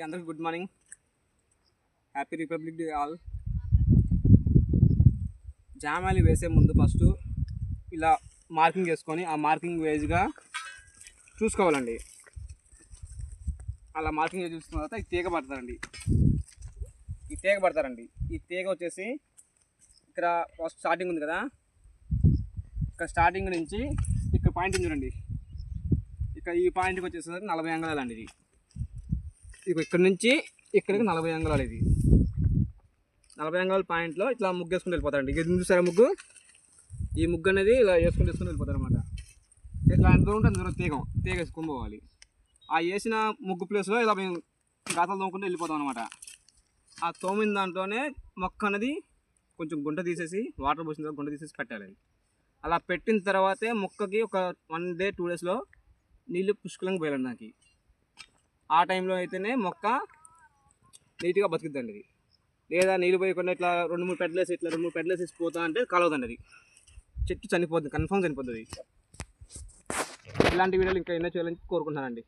అందరికి good morning, happy republic day all. జామాలి వేసే ముందు ఫస్ట్ ఇలా మార్కింగ్ చేసుకొని ఆ మార్కింగ్ వేజ్గా చూసుకోవాలండి. అలా మార్కింగ్ వేజ్ చూసుకున్న తర్వాత ఈ తీగ పడతారండి. ఈ తీగ వచ్చేసి ఇక్కడ ఫస్ట్ స్టార్టింగ్ ఉంది కదా, ఇక్కడ స్టార్టింగ్ నుంచి ఇక్కడ పాయింట్ ఉంది చూడండి. ఇక్కడ ఈ పాయింట్కి వచ్చేసరికి 40 అంగుళాలు అండి. ఇది ఇక్కడ నుంచి ఇక్కడికి 40 అంగుళాలు. ఇది 40 అంగుళాల పాయింట్లో ఇట్లా ముగ్గు వేసుకుని వెళ్ళిపోతారండి. ఇది చూసారా ముగ్గు, ఈ ముగ్గు అనేది ఇలా వేసుకుని వెళ్ళిపోతారు అనమాట. ఇట్లా ఎంత దూరం ఉంటే అంత దూరం తీగ వేసుకొని పోవాలి. ఆ వేసిన ముగ్గు ప్లేస్లో ఇలా మేము గాతలు తోముకుంటూ వెళ్ళిపోతాం అనమాట. ఆ తోమిన దాంట్లోనే మొక్క అనేది కొంచెం గుంట తీసేసి వాటర్ పోసిన తర్వాత గుంట తీసేసి పెట్టాలి. అలా పెట్టిన తర్వాతే మొక్కకి ఒక 1 day 2 daysలో నీళ్ళు పుష్కలంగా పోయాలండి. నాకు ఆ టైంలో అయితేనే మొక్క నీట్గా బతుకుద్దండి. ఇది లేదా నీళ్ళు పోయకుండా ఇట్లా 2-3 పెడ్లేసి పోతా అంటే కలవదండి. అది చెట్టు చనిపోతుంది, కన్ఫామ్ చనిపోతుంది. ఇలాంటి వీడియోలు ఇంకా ఎన్నో చేయాలని కోరుకుంటున్నానండి.